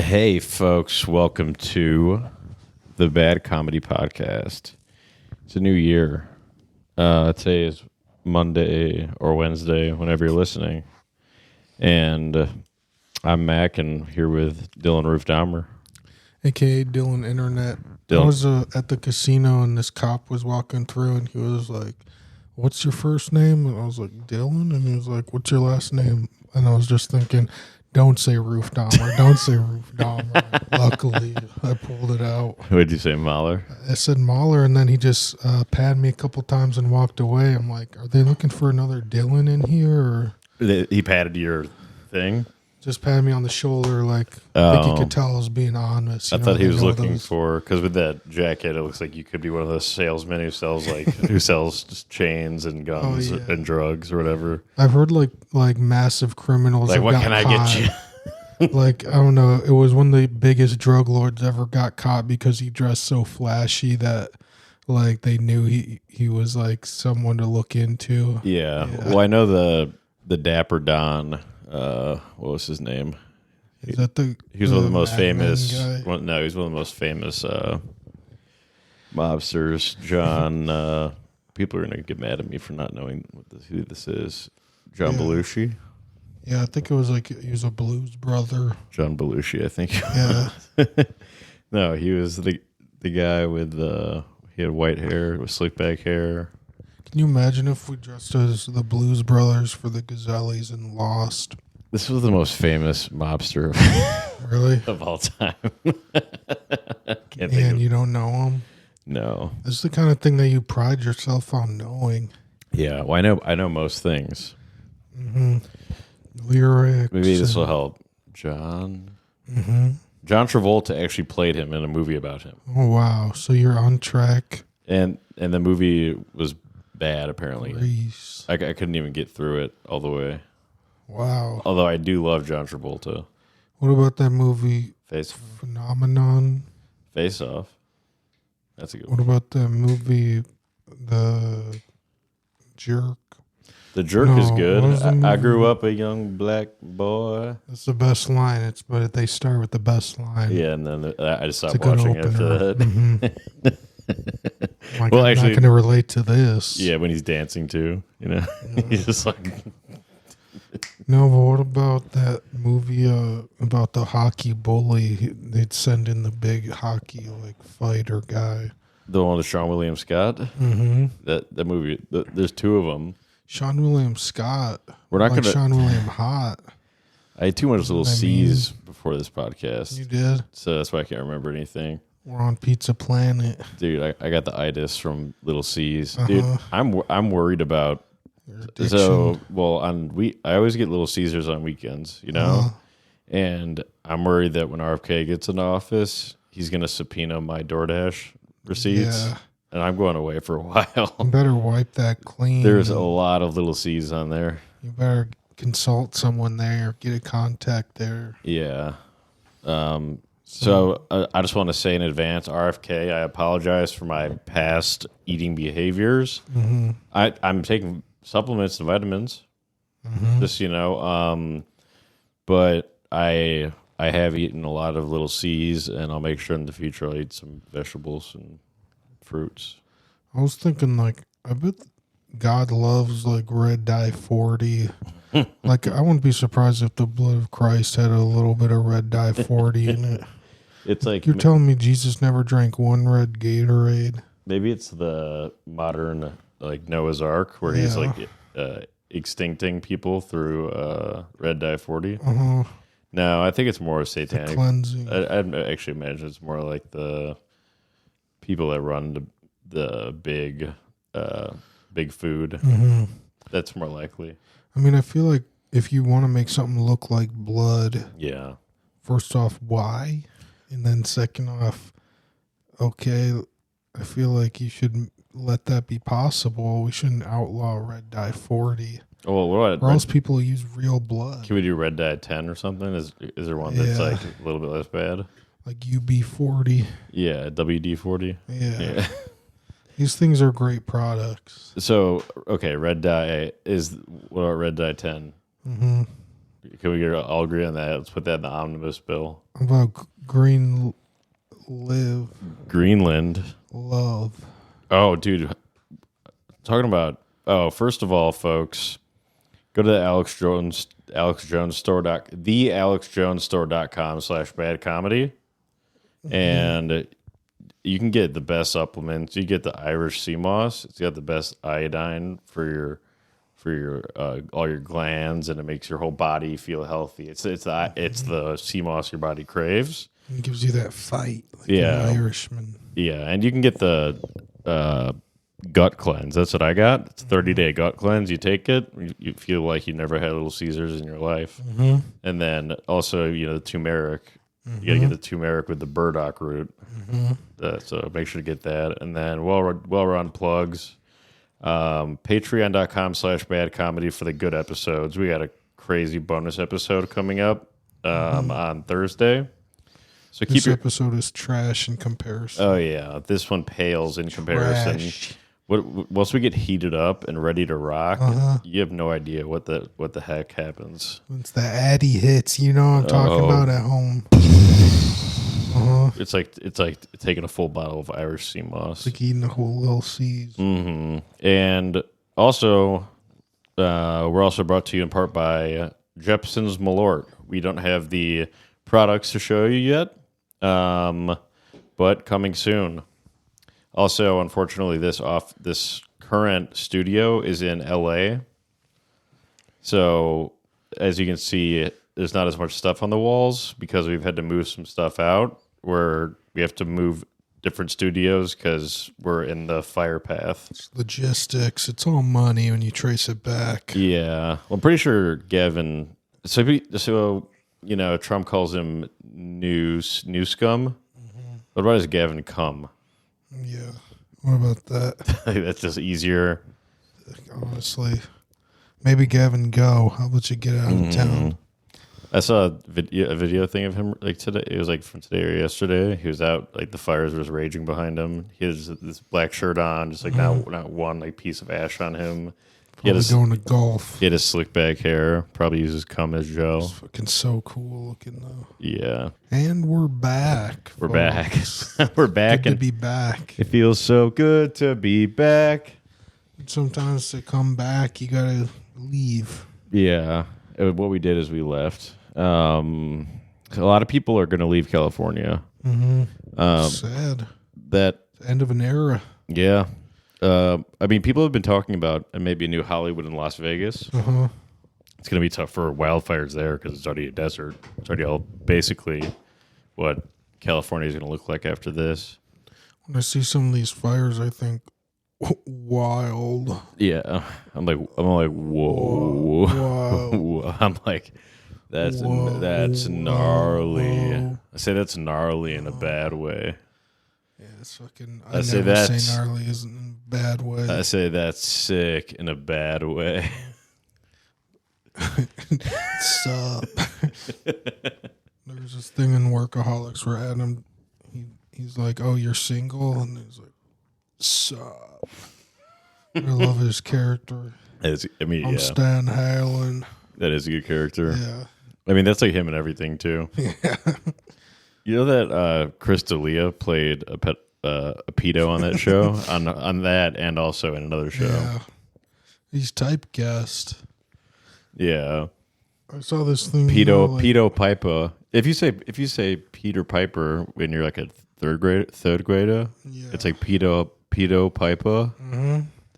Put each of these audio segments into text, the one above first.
Hey, folks, welcome to the Bad Comedy Podcast. It's a new year. Today is Monday or Wednesday, whenever you're listening. And I'm Mac, and here with Dylan Roofdahmer. A.K.A. Dylan Internet. Dylan. I was at the casino, and this cop was walking through, and he was like, "What's your first name?" And I was like, "Dylan." And he was like, "What's your last name?" And I was just thinking, don't say Roofdahmer. Don't say Roofdahmer. Luckily, I pulled it out. What did you say, Mahler? I said Mahler, and then he just patted me a couple times and walked away. I'm like, are they looking for another Dylan in here? Or He patted your thing? just patted me on the shoulder, like, I think he could tell I was being honest. I thought he was looking for, because with that jacket, it looks like you could be one of those salesmen who sells just chains and guns and drugs or whatever. I've heard like massive criminals. Like, what got can I caught. get you? Like, I don't know. It was one of the biggest drug lords ever got caught because he dressed so flashy that like they knew he was like someone to look into. Yeah. Well, I know the Dapper Don. What was his name? Is that he was one of the most famous. guy? No, he's one of the most famous mobsters. John. People are gonna get mad at me for not knowing who this is. John Belushi. Yeah, I think it was like he was a blues brother. John Belushi, I think. Yeah. No, he was the guy with he had white hair with slick back hair. Can you imagine if we dressed as the Blues Brothers for the Gazellis and lost? This was the most famous mobster Really? of all time. And you don't know him? No. This is the kind of thing that you pride yourself on knowing. Yeah, well, I know most things. Mm-hmm. Lyrics. Maybe this will help. John Travolta actually played him in a movie about him. Oh, wow. So you're on track. And the movie was bad, apparently. Reese. I couldn't even get through it all the way. Wow. Although I do love John Travolta. What about that movie Phenomenon? Face Off. That's a good What one. about that movie The Jerk? The Jerk is good. what was the I movie? grew up a young black boy. That's the best line. But they start with the best line. Yeah, and then I just It's stopped a good watching opener. after that. Mhm. Like, Well, I'm actually- not going to relate to this. Yeah, when he's dancing too, he's just like. No, but what about that movie about the hockey bully? They'd send in the big hockey fighter guy. The one with Sean William Scott. Mm-hmm. That movie. There's two of them. Sean William Scott. We're not like gonna. Sean William Hot. I had too much little what I C's before this podcast, You did? so that's why I can't remember anything. We're on Pizza Planet. Dude, I got the itis from little C's. Dude, I'm worried about. Your addiction. So I always get Little Caesars on weekends, and I'm worried that when RFK gets in office, he's gonna subpoena my DoorDash receipts, Yeah. and I'm going away for a while. You better wipe that clean. There's a lot of Little C's on there. You better consult someone there. Get a contact there. Yeah. So I just want to say in advance, RFK, I apologize for my past eating behaviors. Mm-hmm. I'm taking supplements and vitamins, Mm-hmm. just but I have eaten a lot of Little C's, and I'll make sure in the future I'll eat some vegetables and fruits. I was thinking, I bet God loves, red dye 40. I wouldn't be surprised if the blood of Christ had a little bit of red dye 40 in it. It's like You're telling me Jesus never drank one red Gatorade? maybe it's the modern Noah's Ark where he's extincting people through red dye 40. Uh-huh. No, I think it's more satanic. Cleansing. I'd actually imagine it's more like the people that run the big food. Mm-hmm. That's more likely. I mean, I feel like if you want to make something look like blood, Yeah. first off, why? And then second off, okay, I feel like you should let that be possible. We shouldn't outlaw red dye 40. Oh, well, what about Or else people use real blood. can we do red dye 10 or something? Is there one that's Yeah. a little bit less bad? Like UB40. Yeah, WD-40. Yeah. These things are great products. So, okay, red dye what about red dye 10? Mm-hmm. Can we all agree on that? Let's put that in the omnibus bill. About green live Greenland. love. Oh, dude. Talking about. Oh, first of all, folks, go to the thealexjonesstore.com/badcomedy, and you can get the best supplements. You get the Irish sea moss. It's got the best iodine for your all your glands, and it makes your whole body feel healthy. It's the sea moss your body craves. It gives you that fight, like Yeah. an Irishman. Yeah, and you can get the gut cleanse. That's what I got. It's a 30-day gut cleanse. You take it, you feel like you never had Little Caesars in your life. And then also, the turmeric. You got to get the turmeric with the burdock root. So make sure to get that. And then while we're on plugs, patreon.com/badcomedy for the good episodes. We got a crazy bonus episode coming up on Thursday. So This episode is trash in comparison. Oh yeah, this one pales in comparison. Once we get heated up and ready to rock, you have no idea what the heck happens. It's the Addy hits, what I'm talking about at home. It's like taking a full bottle of Irish sea moss. It's like eating a whole Little C's. And also, we're also brought to you in part by Jeppson's Malort. We don't have the products to show you yet, but coming soon. Also, unfortunately, this current studio is in LA. So, as you can see, there's not as much stuff on the walls because we've had to move some stuff out where we have to move different studios because we're in the fire path. It's logistics. It's all money when you trace it back. Yeah. Well, I'm pretty sure Gavin... So Trump calls him new scum. What about his Gavin cum? Yeah. What about that? That's just easier. Honestly. Maybe Gavin go. I'll let you get out of town. I saw a video thing of him like today. It was like from today or yesterday. He was out, like the fires was raging behind him. He has this black shirt on, just like not one like piece of ash on him. Probably going to golf. He had his slick back hair. Probably uses cum as Joe. It's fucking so cool looking though. Yeah. And we're back. We're folks. back. We're back. Good to be back. It feels so good to be back. Sometimes to come back, you gotta leave. Yeah. What we did is we left. A lot of people are going to leave California. Sad. That End of an era. Yeah. I mean, people have been talking about maybe a new Hollywood in Las Vegas. It's going to be tough for wildfires there because it's already a desert. It's already all basically what California is going to look like after this. When I see some of these fires, I think, wild. Yeah. I'm like, whoa. Wow. I'm like, that's gnarly. I say that's gnarly in a bad way. Yeah, it's fucking. I say that's say gnarly isn't in a bad way. I say that's sick in a bad way. Sup? There's this thing in Workaholics where Adam, he's like, "Oh, you're single," and he's like, "Sup?" I love his character. I'm Stan Halen. That is a good character. Yeah. I mean, that's like him and everything too. Yeah. You know that Chris D'Elia played a pedo on that show, on that, and also in another show. Yeah. He's typecast. Yeah. I saw this thing. Pedo Piper. If you say Peter Piper when you're like a third grader, it's like pedo Piper.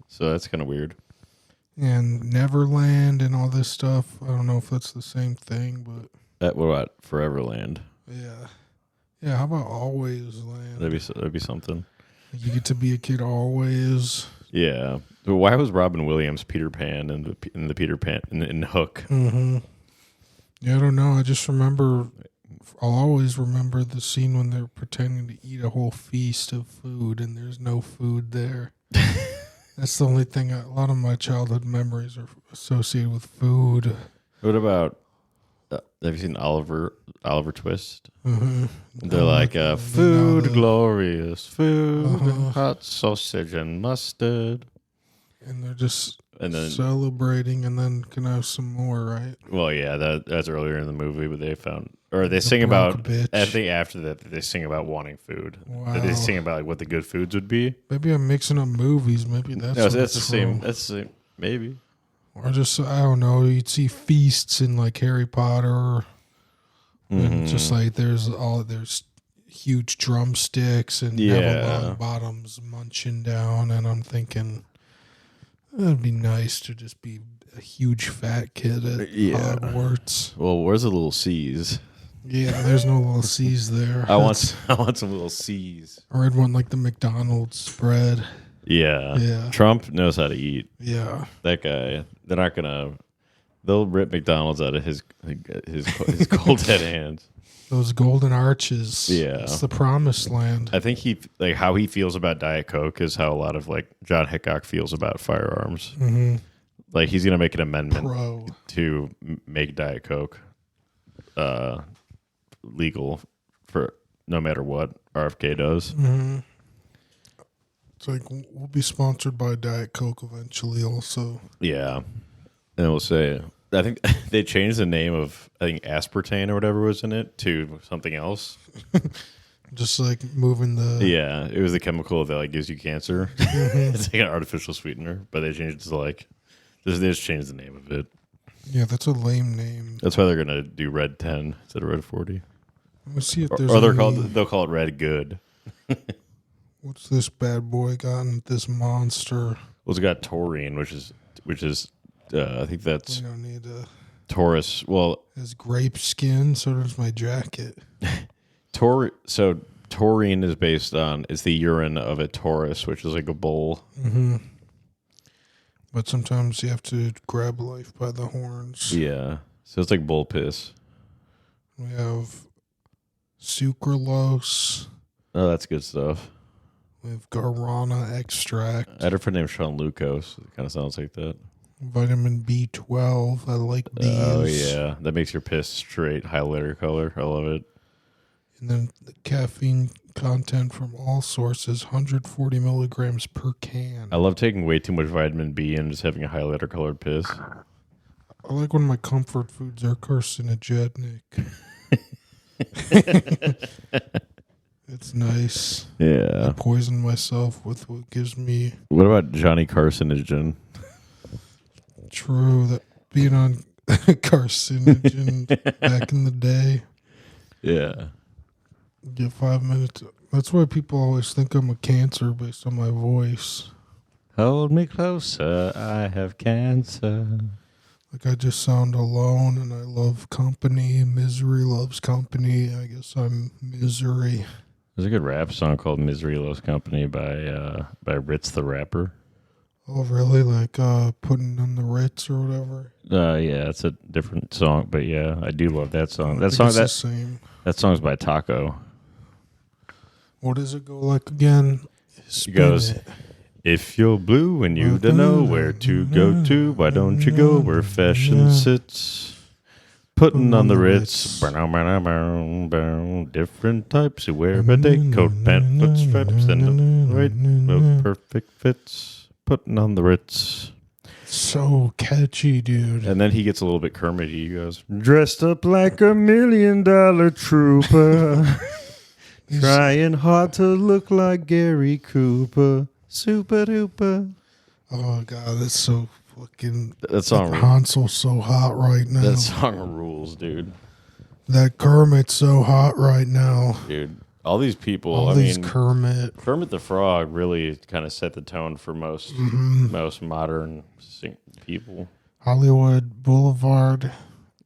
So that's kind of weird. And Neverland and all this stuff. I don't know if that's the same thing, but What about Foreverland? Yeah. Yeah, how about Always Land? That'd be something. You get to be a kid always. Yeah. But why was Robin Williams Peter Pan in the Peter Pan in Hook? Yeah, I don't know. I just remember. I'll always remember the scene when they're pretending to eat a whole feast of food and there's no food there. That's the only thing. A lot of my childhood memories are associated with food. What about? Have you seen Oliver Twist? They're like food, glorious food, hot sausage and mustard. And they're just and then celebrating, and then can have some more, right? well, yeah, that's earlier in the movie, but they sing about. bitch. I think after that, they sing about wanting food. Wow. They sing about like, what the good foods would be. Maybe I'm mixing up movies. Maybe that's No, what that's it's the same. from. That's the same. Maybe. Or just, I don't know, you'd see feasts in like Harry Potter. And just like there's huge drumsticks and Neville Longbottom's munching down. And I'm thinking, it'd be nice to just be a huge fat kid at Hogwarts. Well, where's the little C's? Yeah, there's no little C's there. I want some little C's. Or I'd want like the McDonald's spread. Yeah. Trump knows how to eat. Yeah. That guy. They're not gonna. They'll rip McDonald's out of his cold dead hands. Those golden arches. Yeah. It's the promised land. I think how he feels about Diet Coke is how a lot of like John Hickok feels about firearms. Mm-hmm. Like he's gonna make an amendment to make Diet Coke legal for no matter what RFK does. Mm-hmm. It's like we'll be sponsored by Diet Coke eventually also. Yeah. And we'll say, I think they changed the name of, I think, aspartame or whatever was in it to something else. Just like moving the... Yeah, it was the chemical that like gives you cancer. It's like an artificial sweetener, but they changed it to like, they just changed the name of it. Yeah, that's a lame name. That's why they're going to do Red 10 instead of Red 40. Let me see if there's or they'll call it Red Good. What's this bad boy gotten? This monster. Well, it's got taurine, which is I think that's we don't need Taurus. Well, his grape skin. So does my jacket. So taurine is based on it's the urine of a Taurus, which is like a bull. Mm-hmm. But sometimes you have to grab life by the horns. Yeah, so it's like bull piss. We have sucralose. Oh, that's good stuff. We have guarana extract. I had a friend named Sean Lucas. It kind of sounds like that. Vitamin B12. I like these. Oh, yeah. That makes your piss straight highlighter color. I love it. And then the caffeine content from all sources, 140 milligrams per can. I love taking way too much vitamin B and just having a highlighter colored piss. I like when my comfort foods are carcinogenic. It's nice. Yeah. I poison myself with what gives me... What about Johnny Carcinogen? True, that being on carcinogen back in the day. Yeah. Get 5 minutes. That's why people always think I'm a cancer based on my voice. Hold me closer, I have cancer. Like I just sound alone and I love company. Misery loves company. I guess I'm misery. There's a good rap song called Misery Loves Company by Ritz the Rapper. Oh, really? Like putting on the Ritz or whatever? Yeah, it's a different song, but yeah, I do love that song. The same. That song's by Taco. What does it go like again? It goes, if you're blue and you don't know where to go to, why don't you go where fashion sits? Putting on the Ritz, different types who wear a day coat, pantlet stripes, and the right perfect fits. Putting on the Ritz. So catchy, dude. And then he gets a little bit Kermit-y. He goes, dressed up like $1 million trooper, trying hard to look like Gary Cooper, super duper. Oh God, that's so fucking. That song. Hansel's so hot right now. That song rules, dude. That Kermit's so hot right now, dude. All these people. All these Kermit the Frog really kind of set the tone for most modern people. Hollywood Boulevard.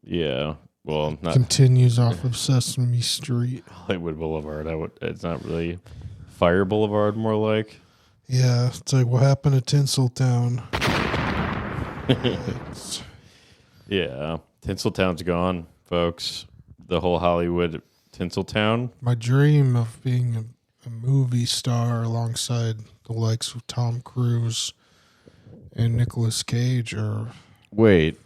Yeah, well, not continues off of Sesame Street. Hollywood Boulevard. It's not really Fire Boulevard, more like. Yeah, it's like what happened to Tinseltown. Yeah, Tinseltown's gone, folks. The whole Hollywood Tinseltown. My dream of being a movie star alongside the likes of Tom Cruise and Nicolas Cage are... Wait,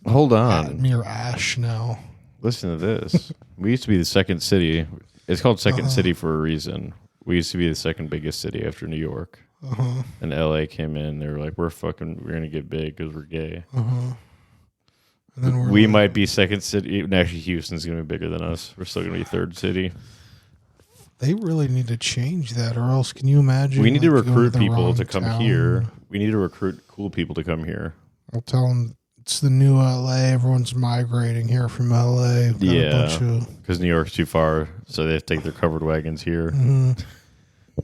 hold on. Mere ash now. Listen to this. We used to be the second city. It's called Second City for a reason. We used to be the second biggest city after New York. And LA came in. They were like, we're going to get big because we're gay. And then we might be second city. Actually, Houston's going to be bigger than us. We're still going to be third city. They really need to change that, or else can you imagine? We need to recruit people to come town? here. We need to recruit cool people to come here. I'll tell them it's the new LA. Everyone's migrating here from LA. Because New York's too far, so they have to take their covered wagons here.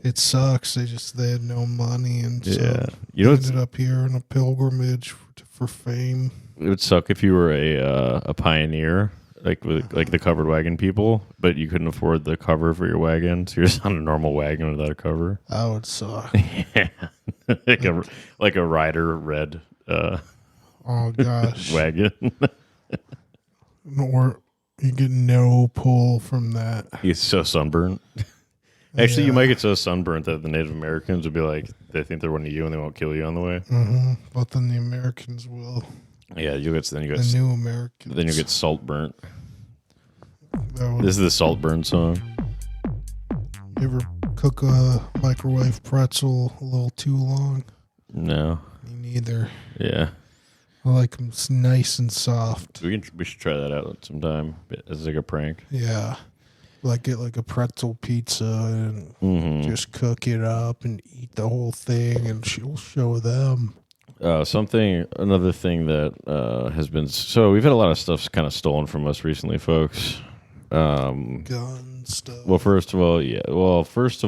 It sucks. They had no money, and so you know, ended up here on a pilgrimage for fame. It would suck if you were a pioneer, like the covered wagon people, but you couldn't afford the cover for your wagon, so you're just on a normal wagon without a cover. That would suck. like a Rider red. Oh gosh, wagon. Or you get no pull from that. You're so sunburned. Actually, you might get so sunburnt that the Native Americans would be like, they think they're one of you and they won't kill you on the way. But then the Americans will. Yeah, the new Americans. Then you get salt burnt. This is the salt burn song. You ever cook a microwave pretzel a little too long? No. Me neither. Yeah. I like them nice and soft. We should try that out sometime as like a prank. Yeah. Get like a pretzel pizza and just cook it up and eat the whole thing, and she'll show them. Another thing that has been, so we've had a lot of stuff kind of stolen from us recently, folks. Gun stuff. Well, first of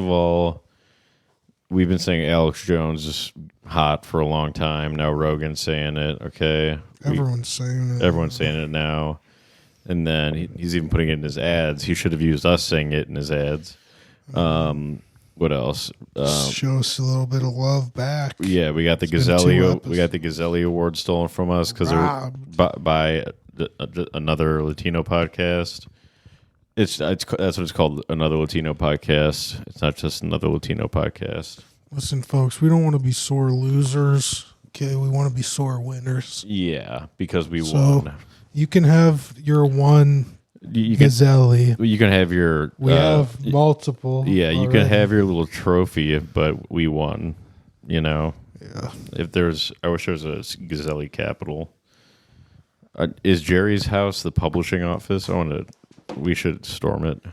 all, we've been saying Alex Jones is hot for a long time. Now Rogan's saying it. Okay, Everyone's saying it. Everyone's saying it now. And then he's even putting it in his ads. He should have used us saying it in his ads. What else? Show us a little bit of love back. Yeah, we got the Gazzelli Award stolen from us because by another Latino podcast. That's what it's called, another Latino podcast. It's not just another Latino podcast. Listen, folks, we don't want to be sore losers. Okay, we want to be sore winners. Yeah, because we won. You can have your one Gazzelli. You can have your... We have multiple. Yeah, you can have your little trophy, but we won, you know? Yeah. I wish there was a Gazzelli Capital. Is Jerry's house the publishing office? We should storm it.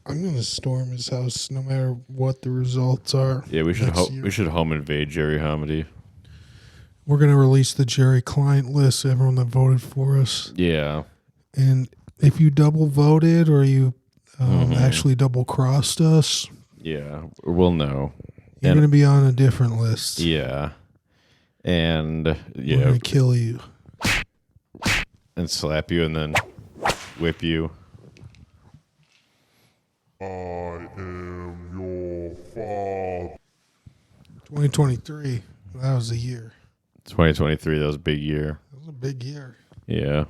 I'm going to storm his house no matter what the results are. Yeah, we should home invade Jerry Comedy. We're going to release the Jerry client list, everyone that voted for us. Yeah. And if you double voted or you actually double crossed us, yeah, we'll know. You're going to be on a different list. Yeah. And yeah, we're going to kill you and slap you and then whip you. I am your father. 2023. That was a year. 2023, that was a big year. That was a big year. Yeah.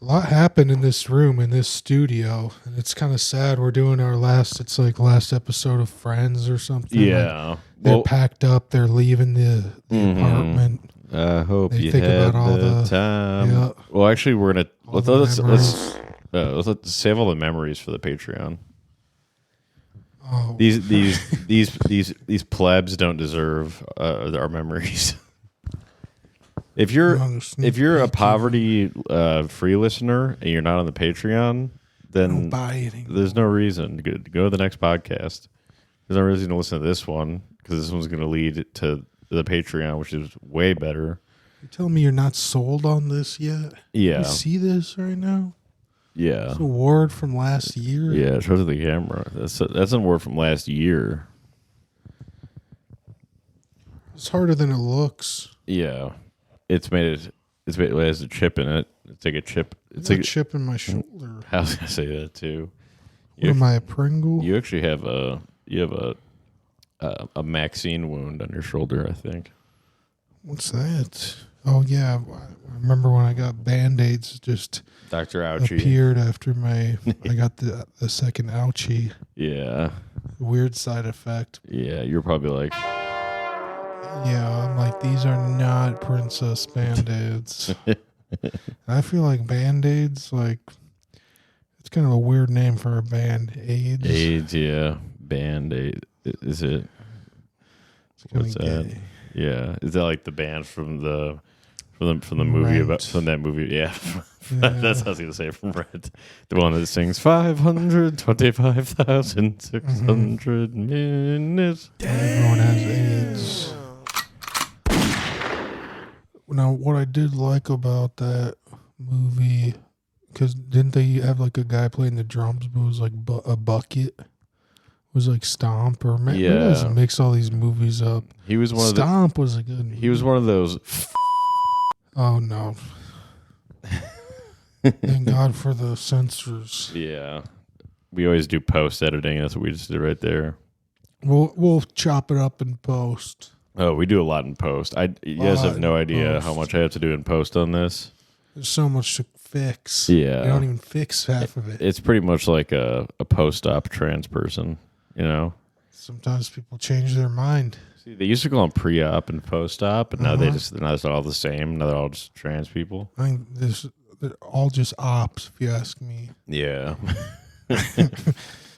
A lot happened in this room, in this studio, and it's kind of sad. We're doing our last episode of Friends or something. Yeah. Like they're packed up. They're leaving the apartment. I hope you think had about all the time. Yeah. Well, actually, we're going to... Let's save all the memories for the Patreon. Oh. These plebs don't deserve our memories. If you're a poverty free listener and you're not on the Patreon, then there's no reason to go to the next podcast. There's no reason to listen to this one because this one's going to lead to the Patreon, which is way better. You're telling me you're not sold on this yet? Yeah. You see this right now? Yeah. It's an award from last year. Yeah, show to the camera. That's an award from last year. It's harder than it looks. Yeah. It has a chip in it. It's like a chip. It's like a chip in my shoulder. I was gonna say that too. Am I a Pringle? You actually have a Maxine wound on your shoulder, I think. What's that? Oh yeah, I remember when I got Band-Aids. Just Dr. Ouchie appeared after I got the second ouchie. Yeah. Weird side effect. Yeah, you're probably like. Yeah, I'm like, these are not Princess Band-Aids. I feel like Band-Aids, like, It's kind of a weird name for a band. AIDS. AIDS, yeah. Band-Aid. Is it? What's that? Gay. Yeah. Is that like the band from the movie Rent. from that movie? Yeah. Yeah. That's what I was gonna say from Rent. The one that sings 525,600 minutes. Everyone has AIDS. Now, what I did like about that movie, because didn't they have like a guy playing the drums, but it was like a bucket? It was like Stomp, or maybe I just mix all these movies up. He was one Stomp was a good movie. He was one of those. Oh no! Thank God for the censors. Yeah. We always do post editing. That's what we just did right there. We'll chop it up in post. Oh, we do a lot in post. You guys have no idea how much I have to do in post on this. There's so much to fix. Yeah. You don't even fix half of it. It's pretty much like a post-op trans person, you know? Sometimes people change their mind. See, they used to call them pre-op and post-op, but now they're not all the same. Now they're all just trans people. I think they're all just ops, if you ask me. Yeah.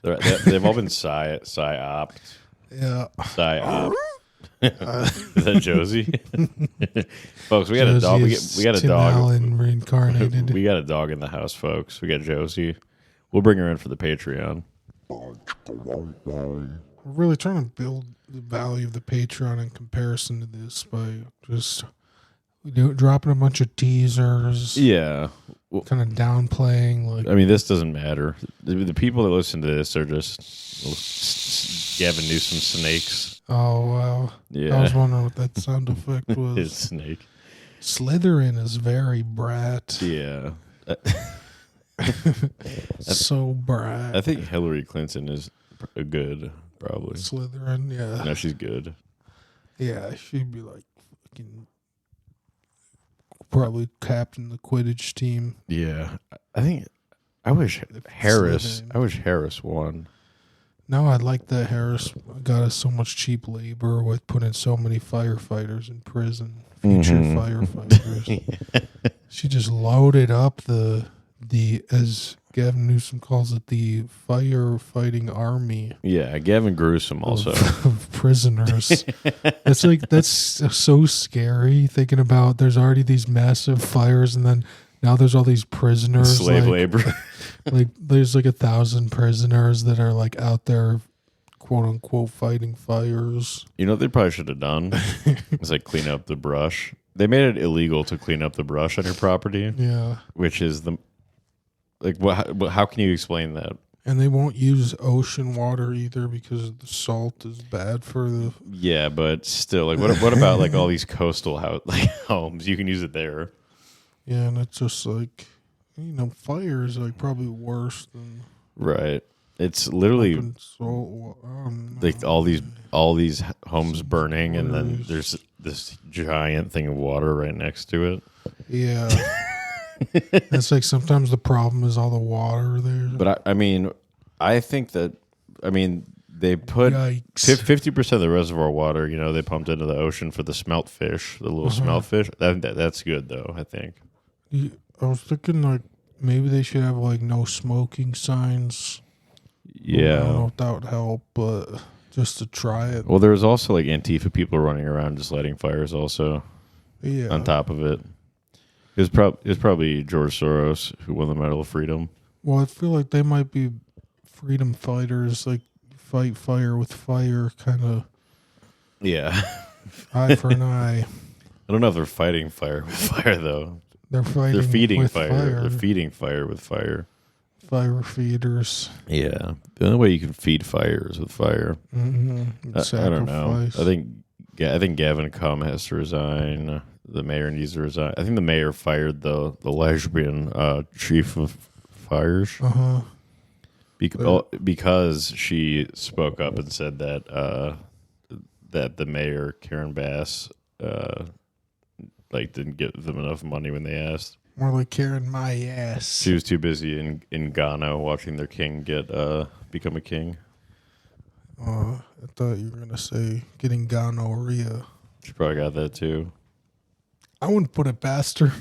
They've all been psy-opt. Yeah. Psy-op. Is that Josie? Folks, we got a dog. We got a Tim dog. Allen reincarnated. We got a dog in the house, folks. We got Josie. We'll bring her in for the Patreon. We're really trying to build the value of the Patreon in comparison to this by just dropping a bunch of teasers. Yeah. Well, kind of downplaying. Like, I mean, this doesn't matter. The people that listen to this are just Gavin Newsome snakes. Oh, wow. Yeah. I was wondering what that sound effect was. It's snake. Slytherin is very brat. Yeah. So brat. I think Hillary Clinton is good, probably. Slytherin, yeah. No, she's good. Yeah, she'd be like fucking probably captain the Quidditch team. Yeah. I wish Harris won. No, I like that Harris got us so much cheap labor with putting so many firefighters in prison. Future firefighters. She just loaded up the as Gavin Newsome calls it, the firefighting army. Yeah, Gavin Newsome also. Of prisoners. That's so scary thinking about there's already these massive fires and then now there's all these prisoners. Slave labor. Like there's like 1,000 prisoners that are like out there quote unquote fighting fires. You know what they probably should have done? It's like clean up the brush. They made it illegal to clean up the brush on your property. Yeah. Which is how can you explain that? And they won't use ocean water either because the salt is bad for the. Yeah, but still, like, what about like all these coastal homes? You can use it there. Yeah, and it's just like, fire is like probably worse than. Right. It's literally like all these homes burning, and then there's this giant thing of water right next to it. Yeah. It's like sometimes the problem is all the water there. But I think that they put 50% of the reservoir water, they pumped into the ocean for the smelt fish, the little smelt fish. That's good though, I think. I was thinking like maybe they should have like no smoking signs. Yeah. I don't know if that would help, but just to try it. Well, there was also like Antifa people running around just lighting fires also. Yeah. On top of it. It was probably George Soros who won the Medal of Freedom. Well, I feel like they might be freedom fighters, like fight fire with fire, kind of. Yeah. Eye for an eye. I don't know if they're fighting fire with fire though. They're fighting. They're feeding with fire. They're feeding fire with fire. Fire feeders. Yeah, the only way you can feed fire is with fire. Mm-hmm. I don't know. I think Gavin Cum has to resign. The mayor needs to resign. I think the mayor fired the lesbian chief of fires because she spoke up and said that that the mayor Karen Bass didn't give them enough money when they asked. More like Karen my ass. She was too busy in Ghana watching their king become a king. I thought you were gonna say getting gonorrhea. She probably got that too. I wouldn't put it past her.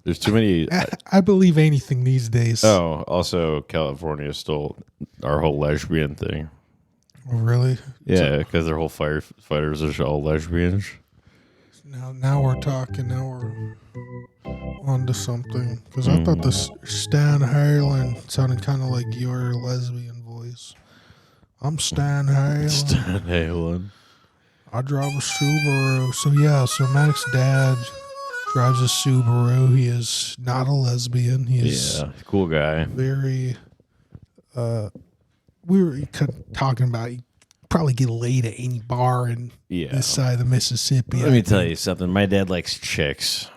There's too many. I believe anything these days. Oh, also California stole our whole lesbian thing. Oh, really? Yeah, because their whole firefighters are all lesbians. Now we're talking. Now we're on to something. Because I thought this Stan Halen sounded kind of like your lesbian voice. I'm Stan Halen. Stan Halen. I drive a Subaru. So Mac's dad drives a Subaru. He is not a lesbian. He is cool guy. very. We were talking about you probably get laid at any bar in this side of the Mississippi. Let me tell you something. My dad likes chicks.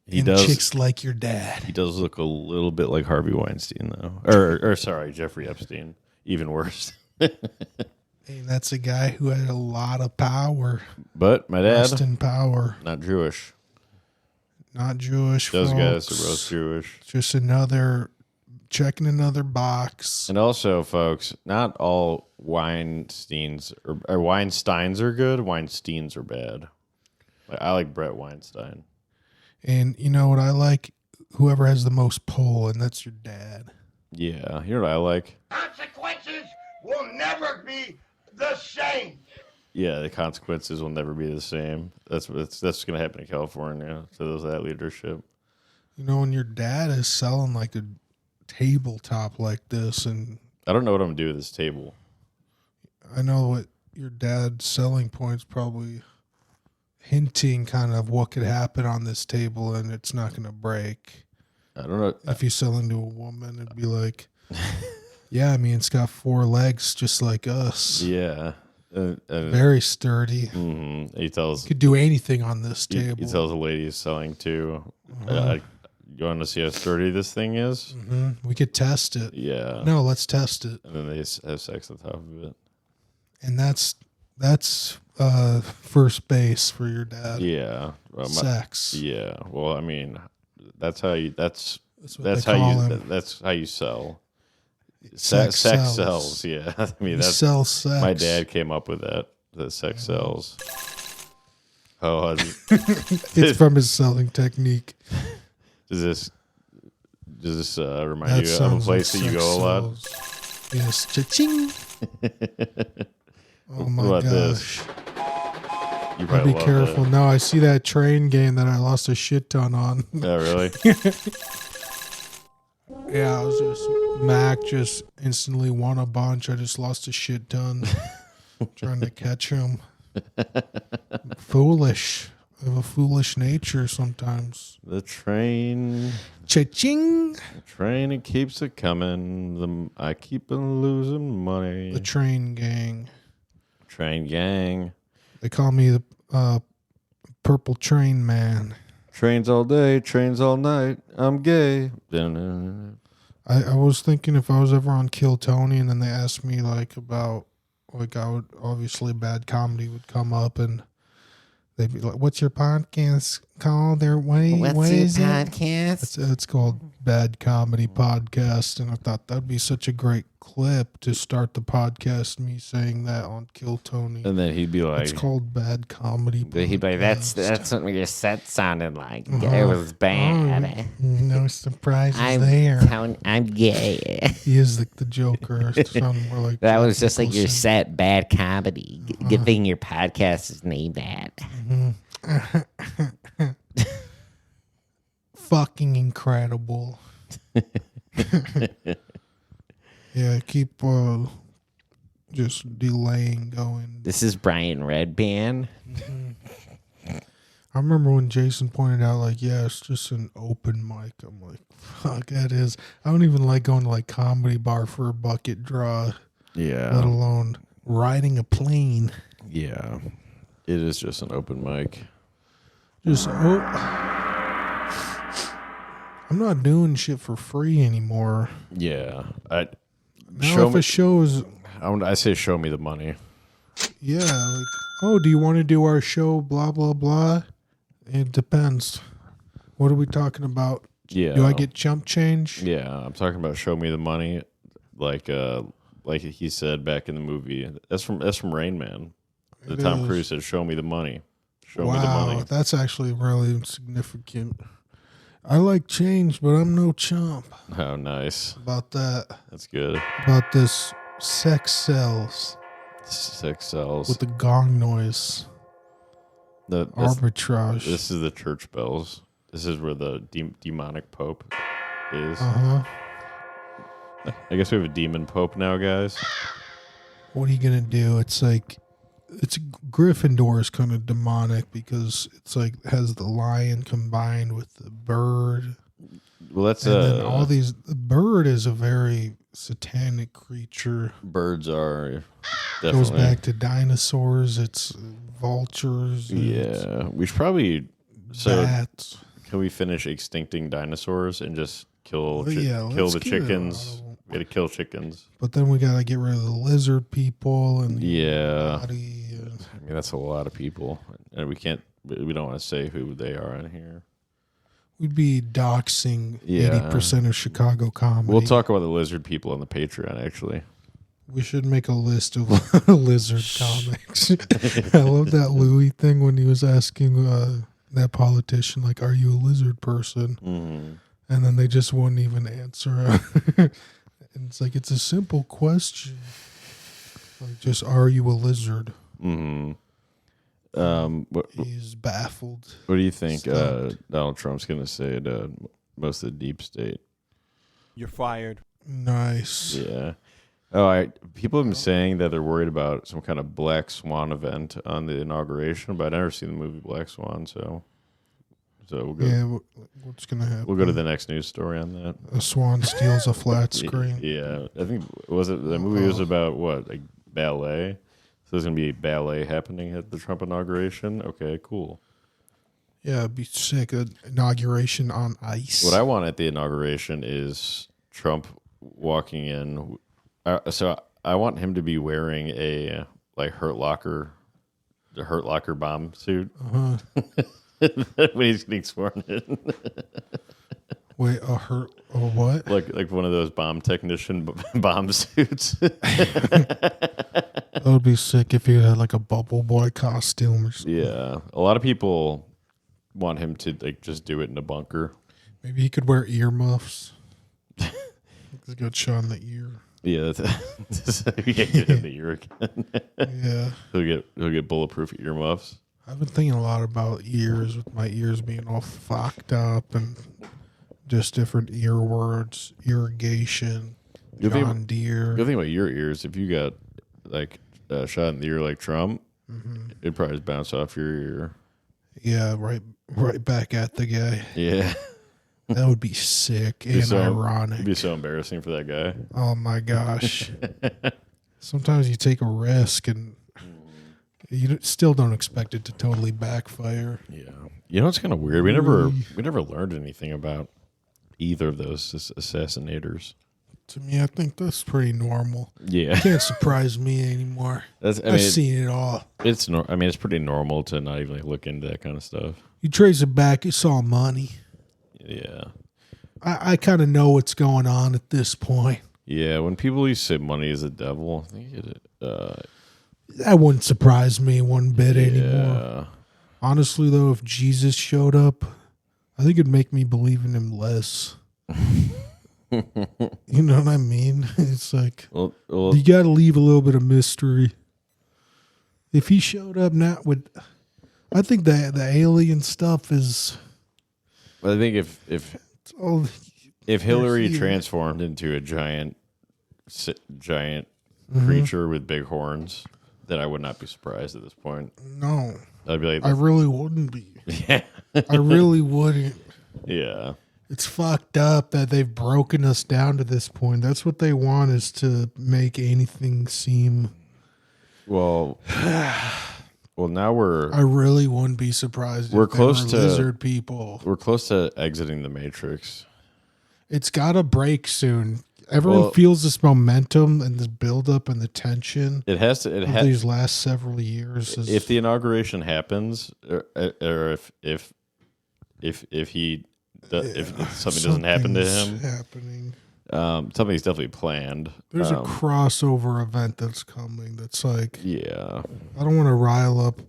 He does. Chicks like your dad. He does look a little bit like Harvey Weinstein, though. Or sorry, Jeffrey Epstein. Even worse. And that's a guy who had a lot of power. But my dad, Rest in power. not Jewish. Not Jewish. Those guys folks. are both Jewish. Just checking another box. And also, folks, not all Weinsteins or Weinsteins are good. Weinsteins are bad. I like Brett Weinstein. And you know what I like? Whoever has the most pull, and that's your dad. Yeah, you know what I like? Consequences will never be the same. Yeah, the consequences will never be the same. That's going to happen in California to that leadership. You know, when your dad is selling like a tabletop like this, and I don't know what I'm going to do with this table. I know what your dad's selling point's probably hinting kind of what could happen on this table, and it's not going to break. I don't know. If you selling to a woman, it'd be like, yeah, I mean, it's got 4 legs just like us. Yeah. Very sturdy. Mm-hmm. He tells could do anything on this table. He tells a lady he's selling to, you want to see how sturdy this thing is? Mm-hmm. We could test it. Yeah. No, let's test it. And then they have sex on top of it. And that's first base for your dad. Yeah. Sex. Yeah. Well, I mean, that's how you sell. Sex sells. Yeah. I mean, that's sell sex. My dad came up with that. That sex sells. Oh, it's from his selling technique. Does this remind you of a place that you go a lot? Yes, cha-ching. Oh my gosh! This? You I'll be careful. That. No, I see that train game that I lost a shit ton on. Oh, really? Yeah, I was Mac just instantly won a bunch. I just lost a shit ton trying to catch him. Foolish. I have a foolish nature sometimes. The train. Cha-ching. The train, it keeps it coming. I keep on losing money. The train gang. Train gang. They call me the purple train man. Trains all day, trains all night. I'm gay. I was thinking if I was ever on Kill Tony and then they asked me about I would obviously bad comedy would come up and they'd be like, "What's your podcast called?" What's your podcast? It's called Bad Comedy Podcast, and I thought that'd be such a great clip to start the podcast. Me saying that on Kill Tony, and then he'd be like, "It's called Bad Comedy." He'd be like, "That's what your set sounded like. It was bad." No surprises there. I'm gay. He is the Joker. Sound more like that was just like your set, Bad Comedy. Good thing your podcast is named that. Fucking incredible. Yeah, keep just delaying going. This is Brian Redband. I remember when Jason pointed out, yeah, it's just an open mic. I'm like, fuck, that is. I don't even like going to comedy bar for a bucket draw. Yeah. Let alone riding a plane. Yeah. It is just an open mic. I'm not doing shit for free anymore. Yeah. If a show is... I say show me the money. Yeah. Do you want to do our show, blah, blah, blah? It depends. What are we talking about? Yeah. Do I get chump change? Yeah. I'm talking about show me the money. Like he said back in the movie. That's from Rain Man. Tom Cruise said, "Show me the money. Show me the money." Wow, that's actually really significant. I like change, but I'm no chump. Oh, nice. About that. That's good. About this sex sells 6 cells. with the gong noise. Arbitrage. This is the church bells. This is where the demonic pope is. Uh-huh. I guess we have a demon pope now, guys. What are you going to do? It's like, Gryffindor is kind of demonic because it's like has the lion combined with the bird. Well, that's and then all these. The bird is a very satanic creature. Birds are definitely Goes back to dinosaurs. It's vultures. Yeah, we should probably. So bats. can we finish extincting dinosaurs and just kill let's the get chickens? We gotta kill chickens. But then we gotta get rid of the lizard people and Yeah. body. I mean, that's a lot of people, and we don't want to say who they are on here. We'd be doxing Yeah. 80% of Chicago comedy. We'll talk about the lizard people on the Patreon, actually. We should make a list of lizard comics. I love that Louis thing when he was asking that politician, like, "Are you a lizard person?" Mm-hmm. And then they just wouldn't even answer. And it's like, it's a simple question. Like, just, are you a lizard? Mm-hmm. He's baffled. What do you think Stumped. Donald Trump's going to say to most of the deep state? You're fired. Nice. Yeah. People have been saying that they're worried about some kind of Black Swan event on the inauguration, but I've never seen the movie Black Swan, so we'll go. Yeah, what's going to happen? We'll go to the next news story on that. A swan steals a flat screen. Yeah, I think the movie was about what, like ballet. So there's gonna be ballet happening at the Trump inauguration. Okay, cool. Yeah, it'd be sick. An inauguration on ice. What I want at the inauguration is Trump walking in. So I want him to be wearing a like the Hurt Locker bomb suit when he's getting sworn in. Wait, a what? Like one of those bomb technician bomb suits. That would be sick if he had like a Bubble Boy costume or something. Yeah, a lot of people want him to like just do it in a bunker. Maybe he could wear earmuffs. He's got shot in the ear. Yeah, that's you can't get in the ear again. Yeah. He'll get bulletproof earmuffs. I've been thinking a lot about ears, with my ears being all fucked up and just different ear words, irrigation, John Deere. Good thing about your ears, if you got like shot in the ear like Trump, it'd probably just bounce off your ear. Yeah, right back at the guy. Yeah. That would be sick and ironic. It'd be so embarrassing for that guy. Oh my gosh. Sometimes you take a risk and you still don't expect it to totally backfire. Yeah. You know what's kind of weird? We never learned anything about either of those assassinators. To me, I think that's pretty normal. Yeah. It can't surprise me anymore. I've seen it all. It's pretty normal to not even like look into that kind of stuff. You trace it back, it's all money. Yeah. I kind of know what's going on at this point. Yeah, when people used to say money is the devil, I think that wouldn't surprise me one bit anymore. Yeah. Honestly, though, if Jesus showed up, I think it'd make me believe in him less. You know what I mean? It's like, well, you got to leave a little bit of mystery. If he showed up now, I think the alien stuff is. I think if Hillary transformed into a giant creature with big horns, then I would not be surprised at this point. No, I'd be like, I really wouldn't be. Yeah, I really wouldn't. Yeah. It's fucked up that they've broken us down to this point. That's what they want, is to make anything seem. Well, now I really wouldn't be surprised. We're close to lizard people. We're close to exiting the Matrix. It's got to break soon. Everyone feels this momentum and this buildup and the tension. It has to. These last several years. If the inauguration happens, or if something doesn't happen to him, Something's definitely planned. There's a crossover event that's coming. That's like, Yeah. I don't want to rile up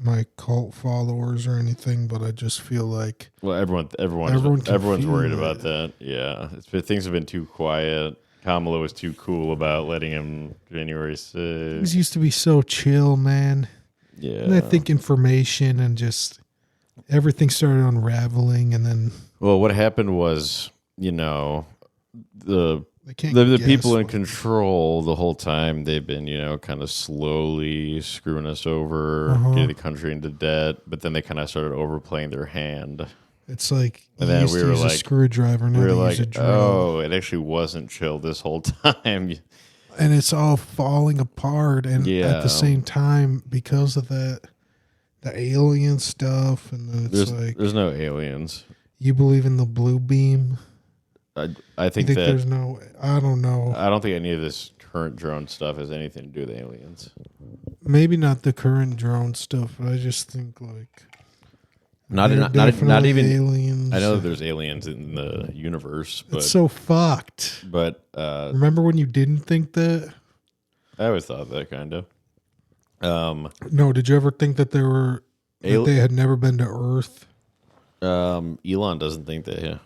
my cult followers or anything, but I just feel like Well, everyone's feel worried it. about that. Yeah, things have been too quiet. Kamala was too cool about letting him January 6th. things used to be so chill, man. Yeah. And I think information and just everything started unraveling, and then Well, what happened was, the they can't the guess people in what- control the whole time, they've been, kind of slowly screwing us over, getting the country into debt, but then they kind of started overplaying their hand. It's like And you then used we to were use a like- screwdriver, now We were they like, use a drill. oh, it actually wasn't chill this whole time. And it's all falling apart. And at Yeah. the same time, because of that, the alien stuff, and then it's like, There's no aliens. you believe in the blue beam? I You think think that there's no, I don't know. I don't think any of this current drone stuff has anything to do with aliens. Maybe not the current drone stuff, but I just think like Not they're not definitely even. aliens. I know that there's aliens in the universe, but It's so fucked. Remember when you didn't think that? I always thought that kind of. No, did you ever think that there were that they had never been to Earth? Elon doesn't think that. Yeah.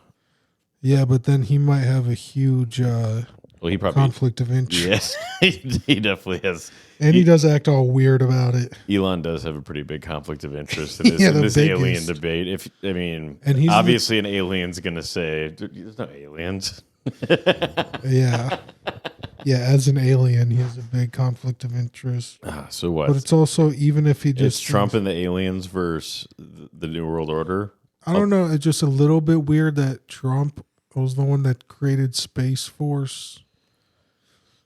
Yeah, but then he might have a huge Well, he probably. conflict of interest. Yes, he definitely has. And he does act all weird about it. Elon does have a pretty big conflict of interest in this, Yeah, in the this alien biggest. debate. And he's obviously an alien's gonna say, "There's no aliens." Yeah. Yeah, as an alien, he has a big conflict of interest. So what? But it's also, even if he It's just Trump and the aliens versus the New World Order. I don't know, it's just a little bit weird that Trump was the one that created Space Force,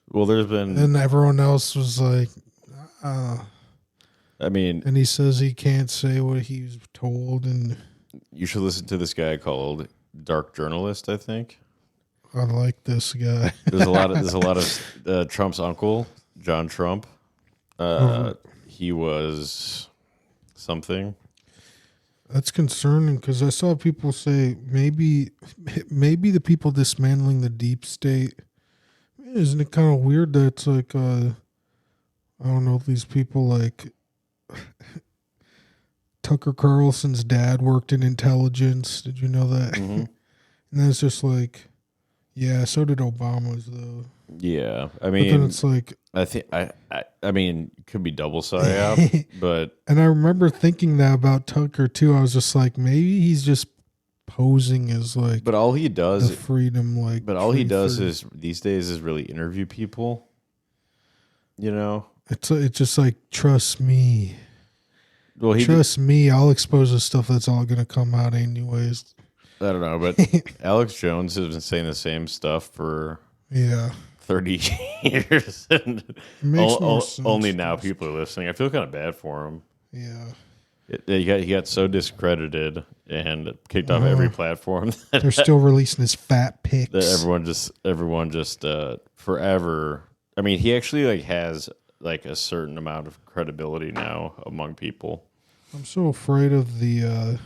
Well, there's been. and everyone else was like, I mean, and he says he can't say what he was told, and you should listen to this guy called Dark Journalist. I think I like this guy. there's a lot of Trump's uncle, John Trump. He was something. That's concerning because I saw people say maybe the people dismantling the deep state. Isn't it kind of weird that it's like I don't know, these people like Tucker Carlson's dad worked in intelligence. Did you know that? Mm-hmm. And then it's just like, yeah, so did Obama's though. Yeah, I But then mean, it's like, I think I mean, it could be double psyop, but and I remember thinking that about Tucker too. I was just like, maybe he's just posing as like but all he the does, freedom, like. but all he does truther. is these days is really interview people. You know, It's just like, trust me. well, Trust me, I'll expose the stuff that's all going to come out anyways. I don't know, but Alex Jones has been saying the same stuff for Yeah. 30 years, and Makes more sense only to now us. people are listening. I feel kind of bad for him. Yeah. He got so discredited and kicked off every platform They're still releasing his fat pics. that everyone just forever. I mean, he actually like has like a certain amount of credibility now among people. I'm so afraid of the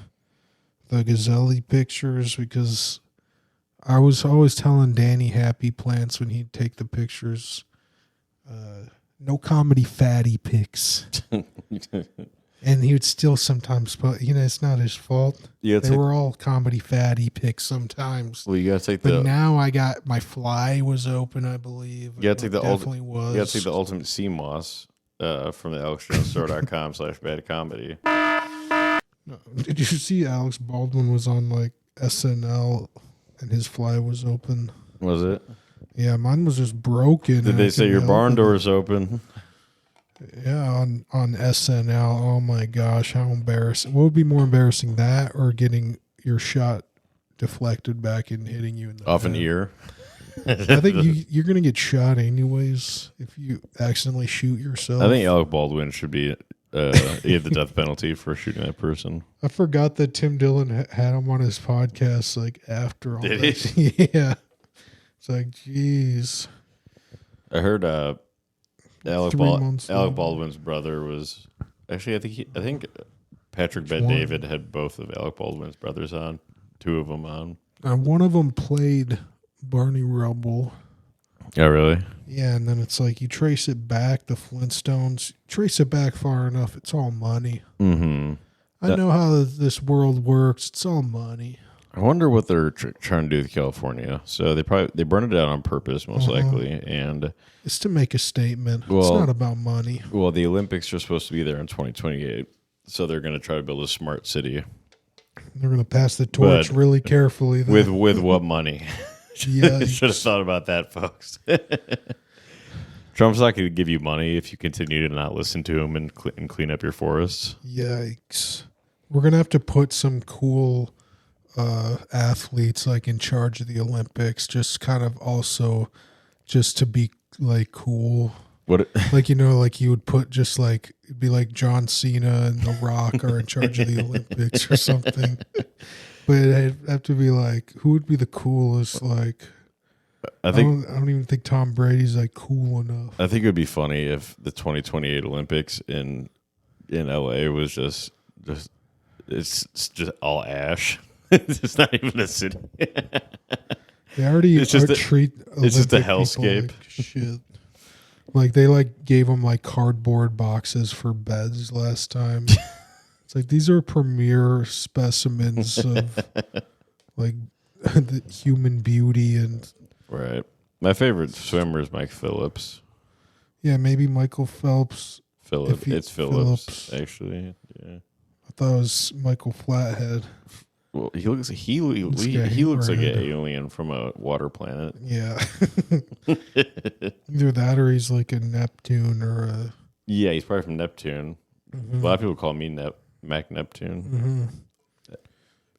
Gazelli pictures because I was always telling Danny happy plants when he'd take the pictures. No comedy fatty pics. And he would still sometimes put, it's not his fault. Yeah, They were all comedy fatty pics sometimes. Well, you gotta take But the now I got my fly was open, I believe. you gotta take the definitely was. you gotta take the ultimate sea moss from the alexjonestore.com/badcomedy. Did you see Alex Baldwin was on like SNL and his fly was open? Was it? Yeah, mine was just broken. Did and they I say couldn't your help barn it. door is open? Yeah, on SNL. Oh my gosh, how embarrassing! What would be more embarrassing, that or getting your shot deflected back and hitting you in the Off an head? ear? I think you're gonna get shot anyways if you accidentally shoot yourself. I think Alec Baldwin should be get the death penalty for shooting that person. I forgot that Tim Dillon had him on his podcast like after all Did this. Yeah, it's like, jeez. I heard Alec 3 months later. Baldwin's brother was actually I think Patrick Bet David had both of Alec Baldwin's brothers on, two of them on. One of them played Barney Rubble. Oh, really? Yeah, and then it's like you trace it back, the Flintstones. Trace it back far enough, it's all money. Mm-hmm. I know how this world works. It's all money. I wonder what they're trying to do with California. So they burn it down on purpose, most likely, and it's to make a statement. Well, it's not about money. Well, the Olympics are supposed to be there in 2028, so they're going to try to build a smart city. They're going to pass the torch really carefully. With what money? Yeah, should have thought about that, folks. Trump's not going to give you money if you continue to not listen to him and clean up your forests. Yikes! We're going to have to put some cool athletes like in charge of the Olympics, just kind of also just to be like cool. What? Like, you know, like you would put just like it'd be like John Cena and The Rock are in charge of the Olympics or something. But it'd have to be like, who would be the coolest? Like, I don't even think Tom Brady's like cool enough. I think it would be funny if the 2028 Olympics in LA was just it's just all ash. It's not even a city. They already treat it's just a Olympic hellscape. like shit. Like they like gave them like cardboard boxes for beds last time. It's like these are premier specimens of like the human beauty and right. My favorite swimmer is Mike Phillips. yeah, maybe Michael Phelps. It's Phillips actually. Yeah. I thought it was Michael Flathead. Well, he looks like an alien from a water planet. Yeah. Either that or he's like a Neptune or a... Yeah, he's probably from Neptune. Mm-hmm. A lot of people call me Mac Neptune. Mm-hmm.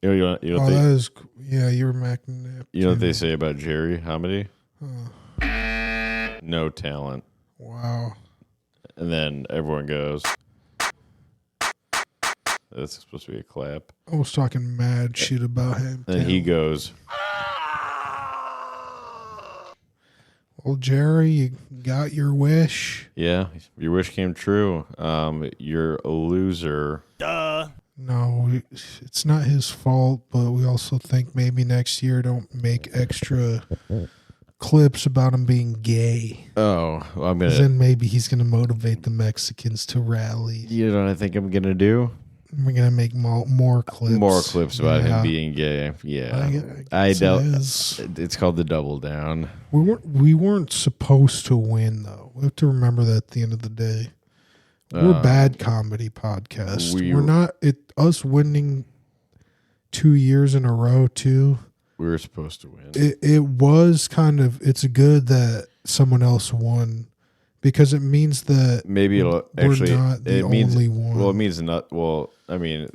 You're Mac Neptune. You know what they say about Jerry Hamidi? No talent. Wow. And then everyone goes... That's supposed to be a clap. I was talking mad shit about him. And he goes... Well, Jerry, you got your wish. Yeah, your wish came true. You're a loser. Duh. No, it's not his fault, but we also think maybe next year don't make extra clips about him being gay. Oh, well, I'm gonna. Then maybe he's gonna motivate the Mexicans to rally. You know what I think I'm gonna do? We're gonna make more clips. More clips about him being gay. Yeah, I doubt it's called the double down. We weren't supposed to win though. We have to remember that at the end of the day. We're bad comedy podcast. We're not. Us winning 2 years in a row too. We were supposed to win. It was kind of. It's good that someone else won. Because it means that maybe it'll actually. Not the only one. Well, it means not. Well, I mean,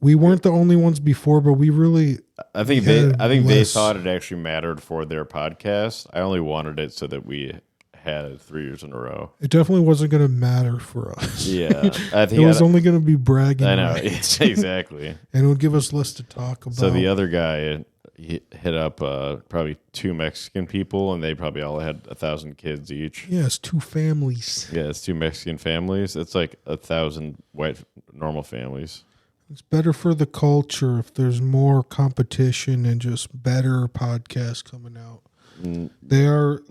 we weren't the only ones before, but we really. I think they thought it actually mattered for their podcast. I only wanted it so that we had it 3 years in a row. It definitely wasn't going to matter for us. Yeah, I think it was only going to be bragging. I know rights. Exactly, and it would give us less to talk about. So the other guy. He hit up probably 2 Mexican people, and they probably all had 1,000 kids each. Yeah, it's 2 families. Yeah, it's 2 Mexican families. It's like 1,000 white normal families. It's better for the culture if there's more competition and just better podcasts coming out. That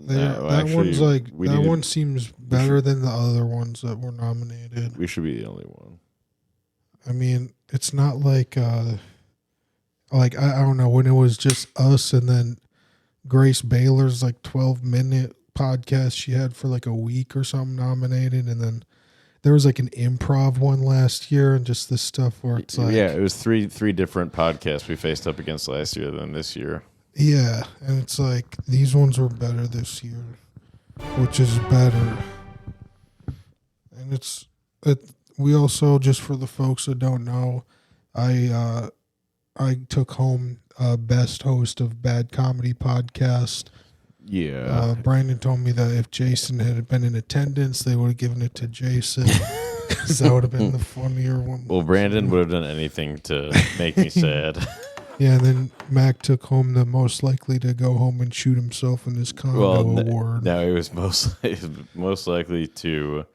one seems better than the other ones that were nominated. We should be the only one. I mean, it's not like I don't know, when it was just us and then Grace Baylor's like 12-minute podcast she had for like a week or something nominated, and then there was like an improv one last year and just this stuff where it's like it was three different podcasts we faced up against last year than this year. Yeah, and it's like these ones were better this year, which is better. And we also, just for the folks that don't know, I took home best host of Bad Comedy Podcast. Yeah. Brandon told me that if Jason had been in attendance, they would have given it to Jason. Because that would have been the funnier one. Well, Brandon would have done anything to make me sad. Yeah, and then Mac took home the most likely to go home and shoot himself in his condo award. No, it was most likely to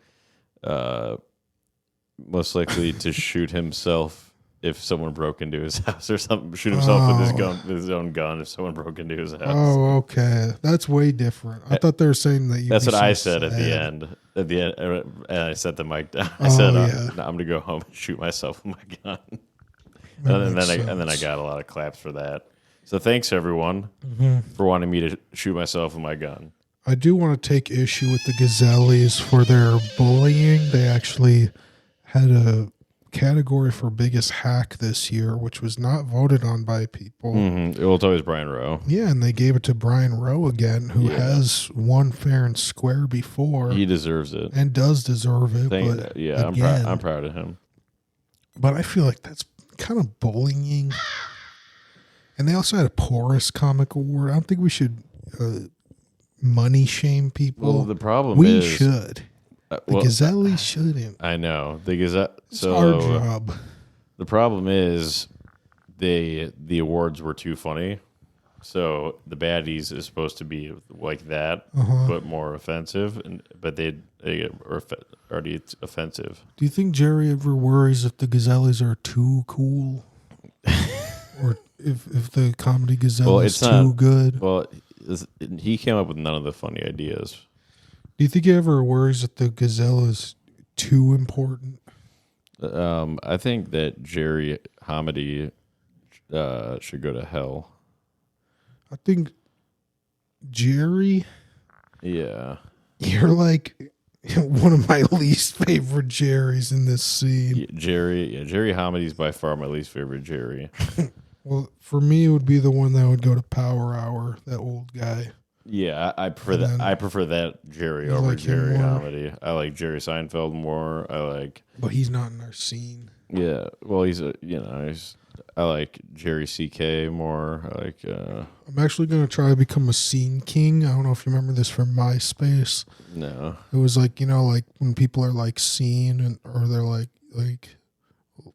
shoot himself if someone broke into his house or something. Shoot himself with his own gun if someone broke into his house. Oh, okay. That's way different. I thought they were saying that you. That's what I said at the end. And I set the mic down. I Oh, said, yeah. "I'm going to go home and shoot myself with my gun." That And makes then I sense. got a lot of claps for that. So thanks everyone for wanting me to shoot myself with my gun. I do want to take issue with the Gazellies for their bullying. They actually had a category for biggest hack this year, which was not voted on by people. Well, it's always Brian Rowe. Yeah, and they gave it to Brian Rowe again, who has won fair and square before. He deserves it. And does deserve it. But again, I'm proud of him. But I feel like that's kind of bullying. And they also had a poorest comic award. I don't think we should money shame people. Well, the problem we is should. The Gazelli shouldn't. I know the Gazette. It's our job. The problem is the awards were too funny. So the baddies is supposed to be like that, but more offensive. But they are already offensive. Do you think Jerry ever worries if the Gazellis are too cool, or if the comedy Gazelle is too good? Well, he came up with none of the funny ideas. Do you think he ever worries that the Gazelle is too important? I think that Jerry Comedy should go to hell. I think Jerry, Yeah. you're like one of my least favorite Jerrys in this scene. Jerry Comedy is by far my least favorite Jerry. Well, for me, it would be the one that would go to Power Hour, that old guy. Yeah, I prefer that. I prefer that Jerry You over like him Jerry more? Comedy. I like Jerry Seinfeld more. But he's not in our scene. Yeah. Well, I like Jerry CK more. I like. I'm actually going to try to become a scene king. I don't know if you remember this from MySpace. No. It was like, like when people are like scene or they're like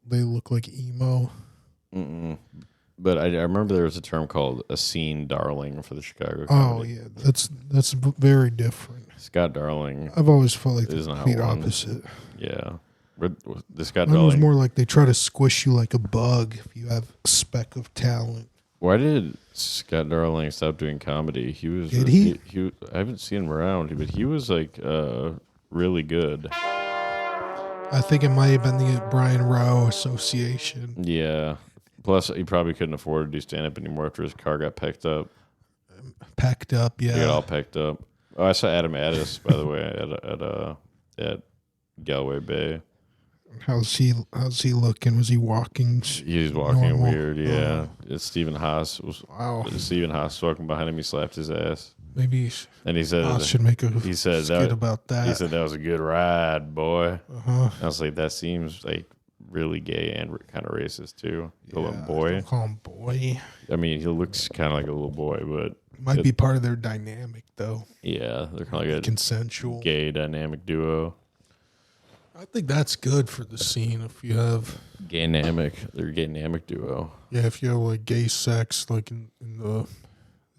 they look like emo. Mm-mm. But I remember there was a term called a scene darling for the Chicago Oh comedy. yeah, that's very different. Scott Darling. I've always felt like the Is not complete one. opposite. Yeah. The Scott Mine was Darling. more like they try to squish you like a bug if you have a speck of talent. Why did Scott Darling stop doing comedy? He was. Did he? I haven't seen him around, but he was like really good. I think it might have been the Brian Rowe Association. Yeah. Plus, he probably couldn't afford to do stand up anymore after his car got packed up. Packed up, He got yeah. all packed up. Oh, I saw Adam Addis, by the way, at Galway Bay. How's he looking? Was he walking? He was walking normal? weird. Yeah. Stephen Haas was. Wow. Stephen Haas was walking behind him. He slapped his ass, Maybe and he said, I should make a he said skit about that. He said that was a good ride, boy. Uh-huh. I was like, that seems like really gay and kind of racist too. A little Yeah, boy. don't call him boy. I mean, he looks kind of like a little boy, but Might be part of their dynamic though. yeah, they're kind of like a Consensual. gay dynamic duo. I think that's good for the scene if you have They're a gay dynamic duo. if you have like gay sex like in the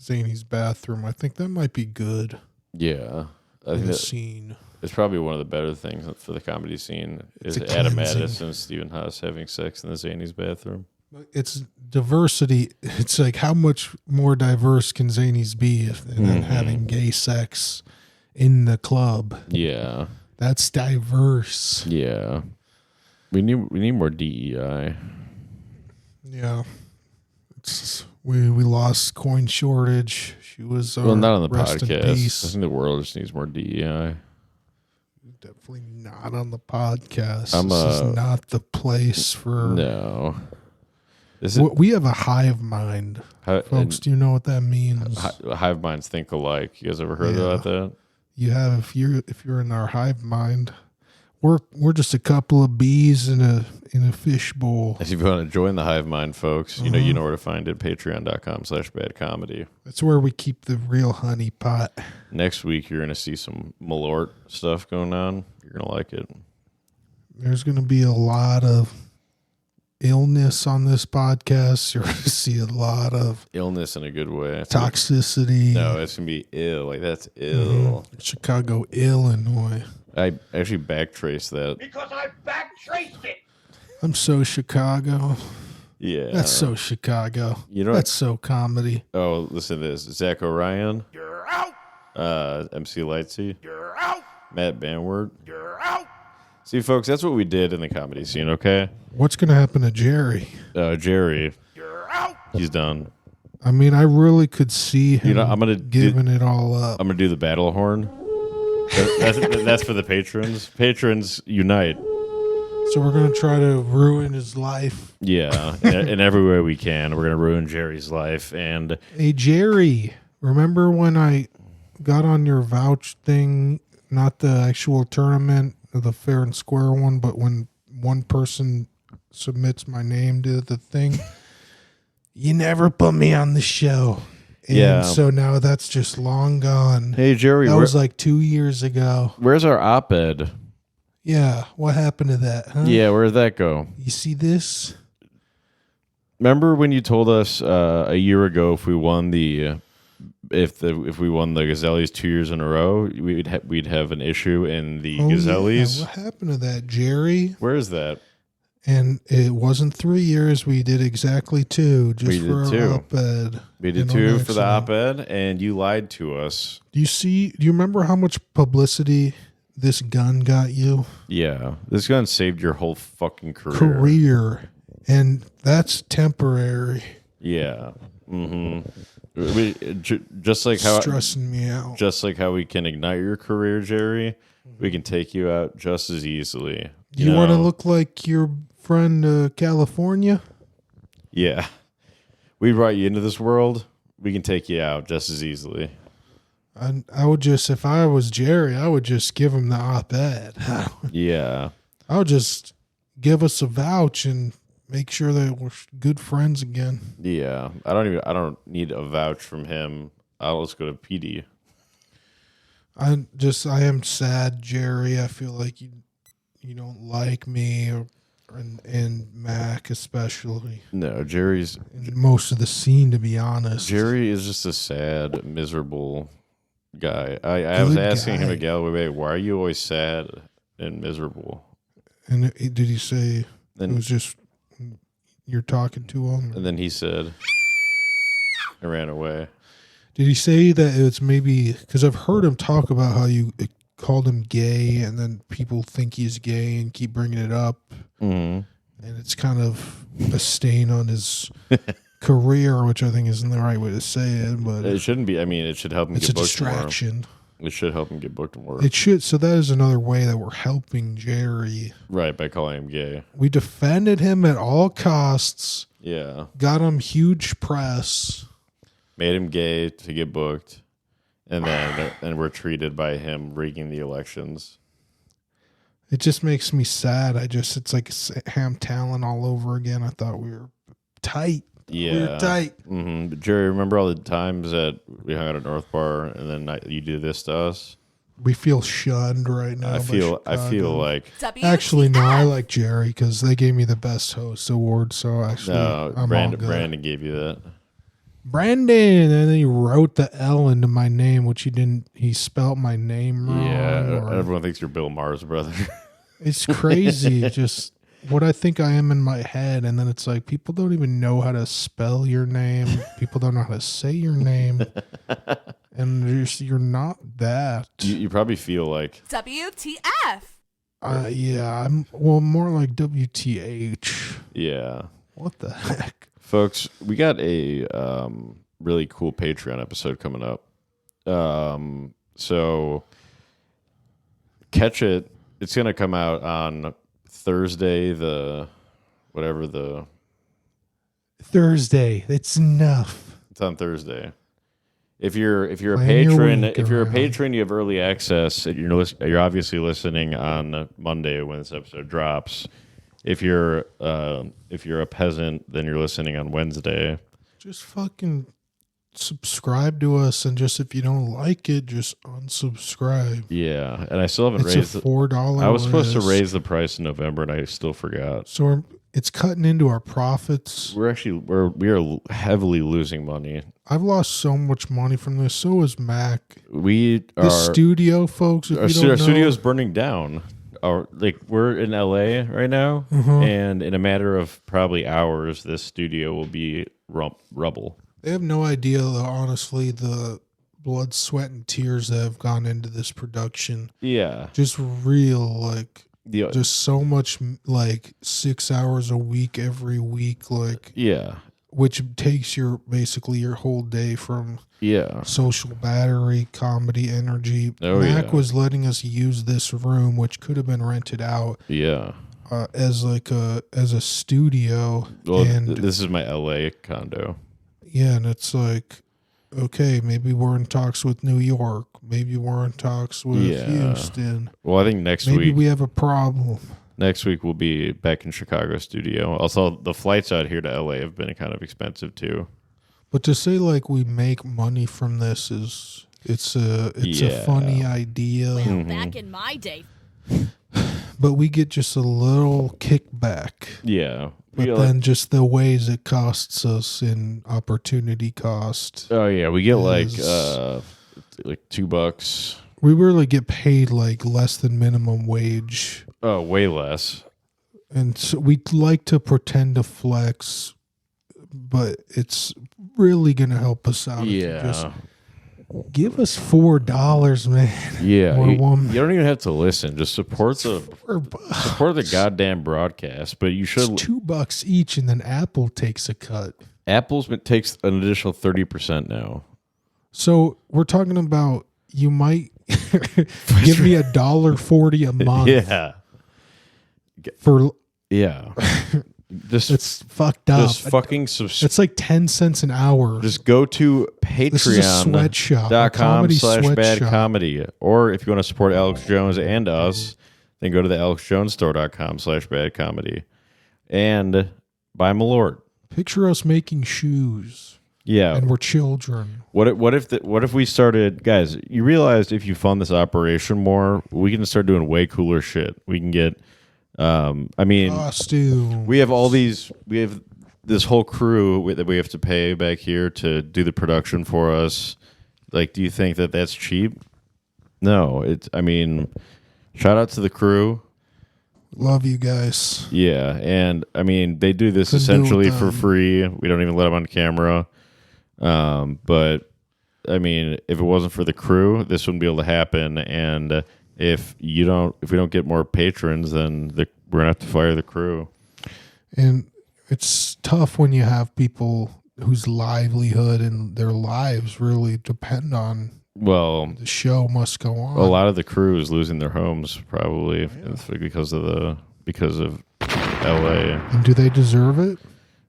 Zany's bathroom. I think that might be good Yeah, I in think the that scene. it's probably one of the better things for the comedy scene is It's a Adam cleansing. Addis and Stephen Haas having sex in the Zany's bathroom. It's diversity. It's like how much more diverse can Zany's be than having gay sex in the club? Yeah, That's diverse. yeah. We need more DEI. Yeah. We lost coin shortage. She was Well, not on the rest in podcast. I peace. think the world just needs more DEI. Definitely not on the podcast. I'm, this is not the place for. No. We have a hive mind, folks. Do you know what that means? Hive minds think alike. You guys ever heard about that? You have if you're in our hive mind, we're just a couple of bees in a fish bowl. If you want to join the hive mind, folks, you know where to find it. Patreon.com/badcomedy. That's where we keep the real honey pot. Next week, you're going to see some Malort stuff going on. You're going to like it. There's going to be a lot of illness on this podcast. You're going to see a lot of Illness in a good way. toxicity. No, it's going to be ill. Like, that's ill. Chicago, Illinois. I actually backtraced that. Because I backtraced it. I'm so Chicago. Yeah. That's so Chicago. You know That's so comedy. Oh, listen to this. Zach O'Ryan. You're out. MC Lightsey. You're out. Matt Banward. You're out. See, folks, that's what we did in the comedy scene, okay? What's going to happen to Jerry? Jerry, You're out. he's done. I mean, I really could see him I'm gonna giving it all up. I'm going to do the battle horn. That's for the patrons. Patrons, unite. So we're going to try to ruin his life. Yeah, in every way we can. We're going to ruin Jerry's life. And Hey, Jerry, remember when I got on your vouch thing, not the actual tournament, the fair and square one, but when one person submits my name to the thing, you never put me on the show. And Yeah. so now that's just long gone. hey, Jerry, That was like 2 years ago. where's our op-ed? Yeah, what happened to that, huh? Yeah, where'd that go? You see this? Remember when you told us a year ago if we won if we won the Gazellies 2 years in a row, we'd have an issue in the Gazellies? Yeah. What happened to that, Jerry? Where is that? And it wasn't 3 years. We did exactly two, just We did for two. our op-ed. We did And two on for the accident. op-ed, and you lied to us. Do you remember how much publicity this gun got you? Yeah, this gun saved your whole fucking Career. And that's temporary. Yeah. Just like how Stressing me out. just like how we can ignite your career, Jerry, we can take you out just as easily. You want to know? look like your friend California? Yeah. We brought you into this world. We can take you out just as easily. I would just, if I was Jerry, I would just give him the op-ed. Yeah. I would just give us a vouch and make sure that we're good friends again. Yeah. I don't need a vouch from him. I'll just go to PD. I am sad, Jerry. I feel like you don't like me and Mac especially. No, Jerry's And most of the scene, to be honest. Jerry is just a sad, miserable guy. I was Good asking him guy. at Galloway, why are you always sad and miserable? And did he say And- it was just you're talking to him? And then he said, I ran away. Did he say that it's maybe because I've heard him talk about how you called him gay, and then people think he's gay and keep bringing it up, Mm-hmm. and it's kind of a stain on his career, which I think isn't the right way to say it, but It shouldn't be. I mean, it should help him it's get a booked more. distraction. It should help him get booked more. It should. So that is another way that we're helping Jerry. Right, by calling him gay. We defended him at all costs, Yeah. got him huge press. Made him gay to get booked. And then we're treated by him rigging the elections. It just makes me sad. It's like Ham Talent all over again. I thought we were tight. Yeah. We were tight. Mm-hmm. But Jerry, remember all the times that we hung out at North Bar and then you do this to us? We feel shunned right now. I by feel Chicago. like Actually, no, I like Jerry because they gave me the best host award. So actually, no, I'm all good. Brandon gave you that. Brandon, and then he wrote the L into my name, which he didn't. He spelled my name wrong. Yeah, or- everyone thinks you're Bill Maher's brother. it's crazy. Just what I think I am in my head, and then it's like people don't even know how to spell your name. People don't know how to say your name, and you're not that. You probably feel like WTF? Yeah, I'm more like WTH. yeah. What the heck? Folks, we got a really cool Patreon episode coming up. So catch it. It's going to come out on Thursday, Thursday. That's enough. It's on Thursday. If you're a Plan your patron, week if you're a around. patron, you have early access. You're obviously listening on Monday when this episode drops. If you're a peasant, then you're listening on Wednesday. Just fucking subscribe to us, and just if you don't like it, just unsubscribe. Yeah, and I still haven't It's raised. a $4. I was supposed to risk. raise the price in November, and I still forgot. So it's cutting into our profits. We are heavily losing money. I've lost so much money from this. So is Mac. We The are studio, folks. If our you don't know, studio's burning down. we're in LA right now, and in a matter of probably hours, this studio will be rubble. They have no idea, honestly, the blood, sweat, and tears that have gone into this production. Yeah. Just real, just so much, 6 hours a week, every week, yeah. which takes basically your whole day from social battery, comedy, energy. Mac was letting us use this room, which could have been rented out. Yeah. As a studio. Well, and this is my LA condo. Yeah, and it's like, okay, maybe we're in talks with New York. Maybe we're in talks with Houston. Well, I think next maybe week we have a problem. Next week we'll be back in Chicago studio. Also, the flights out here to LA have been kind of expensive too. But to say we make money from this it's a funny idea. Well, back in my day. But we get just a little kickback. Yeah. But then just the ways it costs us in opportunity cost. Oh yeah, we get $2. We really get paid less than minimum wage. Oh, way less. And so we like to pretend to flex, but it's really going to help us out. Yeah. Just give us $4, man. Yeah. Or You don't even have to listen. Just support the goddamn broadcast. But you should. It's $2 each, and then Apple takes a cut. Apple's takes an additional 30% now. So we're talking about you might give me $1.40 a month. Yeah. It's fucked up. Just fucking subscribe. It's like 10 cents an hour. Just go to patreon.com/badcomedy. Or if you want to support Alex Jones and us, then go to the alexjonesstore.com/badcomedy and buy him a Lord. Picture us making shoes. Yeah. And we're children. What if we started, guys, you realized if you fund this operation more, we can start doing way cooler shit. We can get costume. We have this whole crew that we have to pay back here to do the production for us. Do you think that that's cheap? No, shout out to the crew. Love you guys. Yeah, and they do this essentially for free. We don't even let them on camera. But if it wasn't for the crew, this wouldn't be able to happen. And if we don't get more patrons, then we're gonna have to fire the crew. And it's tough when you have people whose livelihood and their lives really depend on. Well, the show must go on. A lot of the crew is losing their homes probably because of LA. And do they deserve it?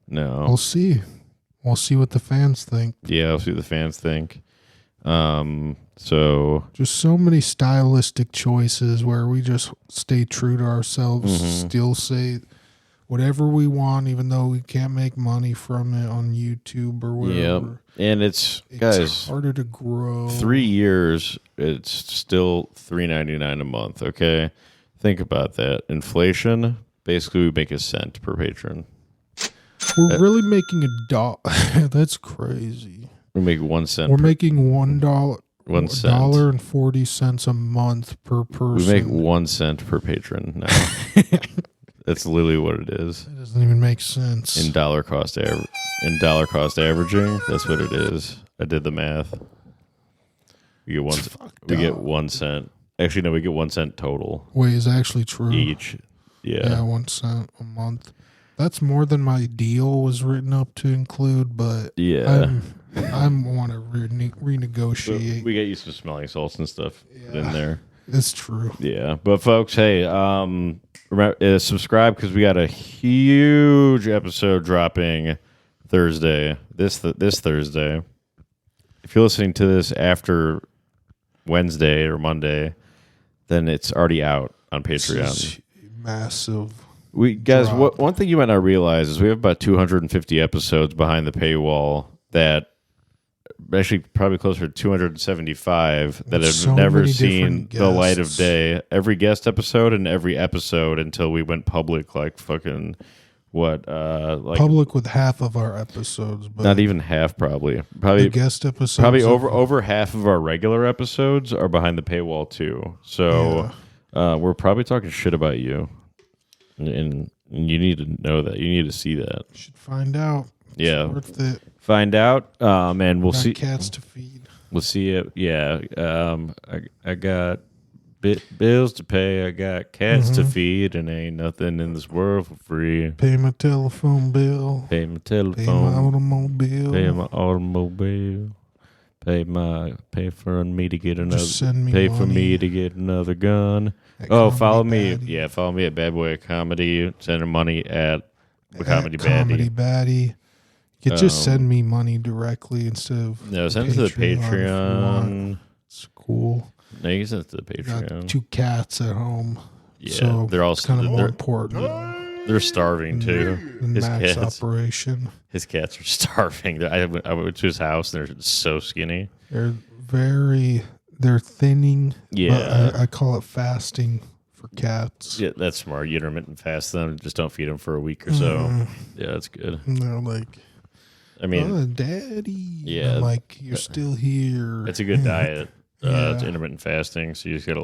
No. We'll see. We'll see what the fans think. Yeah, we'll see what the fans think. So just so many stylistic choices where we just stay true to ourselves, still say whatever we want, even though we can't make money from it on YouTube or whatever. Yep. And it's guys, harder to grow. 3 years, it's still $3.99 a month. Okay, think about that. Inflation, basically, we make a cent per patron. We're really making $1. That's crazy. We make 1 cent. We're making $1. $1.40 a month per person. We make 1 cent per patron now. That's literally what it is. It doesn't even make sense. In dollar cost averaging, that's what it is. I did the math. We get 1 cent. Actually, no, we get 1 cent total. Wait, is actually true? Each. Yeah, 1 cent a month. That's more than my deal was written up to include, but yeah, I want to renegotiate. But we get used to smelling salts and stuff in there. It's true. Yeah, but folks, hey, subscribe because we got a huge episode dropping Thursday. This Thursday. If you're listening to this after Wednesday or Monday, then it's already out on Patreon. This is massive. One thing you might not realize is we have about 250 episodes behind the paywall that actually probably closer to 275 that have never seen the light of day. Every guest episode and every episode until we went public, public with half of our episodes, but not even half, probably the guest episodes. Probably over half of our regular episodes are behind the paywall too. So We're probably talking shit about you, and you need to know that. You need to see that. You should find out. Yeah. It's worth it. Find out, and we'll Got see. cats to feed. We'll see it. Yeah. I got bills to pay. I got cats to feed, and ain't nothing in this world for free. Pay my telephone bill. Pay my Pay my telephone. automobile. Pay my automobile. Pay for me to get another. Just send me pay for money. me to get another gun. At Oh, Comedy follow me. Baddie. Yeah, follow me at Bad Boy Comedy. Send her money at the At Comedy Comedy Baddie. Baddie. You could just send me money directly instead of No, send it to the if you want. Patreon. It's cool. No, you can send it to the I got Patreon. 2 cats at home. Yeah, so they're all it's kind of more they're, important they're starving too. than His Max cats, operation. his cats are starving. I went to his house and they're so skinny. They're thinning. Yeah. But I call it fasting for cats. Yeah, that's smart. You intermittent fast them. Just don't feed them for a week or so. Yeah, that's good. And they're like, I mean, oh, daddy. yeah. And I'm like, you're still here. it's a good diet. Yeah. It's intermittent fasting, so you just gotta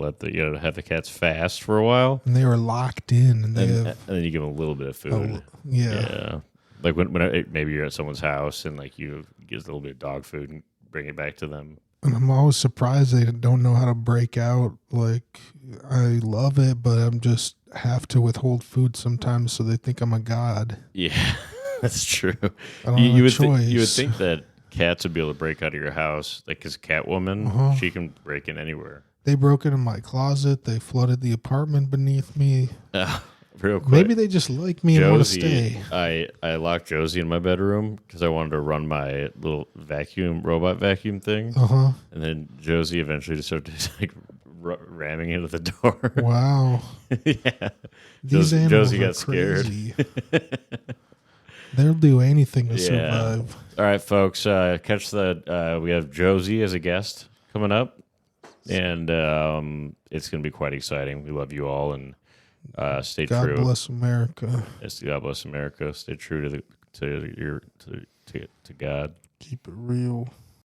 have the cats fast for a while, And they were locked in, and they and have. then you give them a little bit of food. Yeah. Like when maybe you're at someone's house and like you give a little bit of dog food and bring it back to them. And I'm always surprised they don't know how to break out. Like, I love it, but I'm just have to withhold food sometimes, so they think I'm a god. Yeah, that's true. I don't You have a would choice. you would think that cats would be able to break out of your house, like, because Catwoman, she can break in anywhere. They broke into my closet. They flooded the apartment beneath me. Real quick. Maybe they just like me and want to stay. I locked Josie in my bedroom because I wanted to run my little robot vacuum thing. Uh-huh. And then Josie eventually just started like ramming into the door. Wow. Yeah. These animals Josie are got scared. crazy. They'll do anything to Yeah. survive. All right, folks. Catch that. We have Josie as a guest coming up, and it's going to be quite exciting. We love you all, and stay God true. bless America. Yes, God bless America. Stay true to God. Keep it real.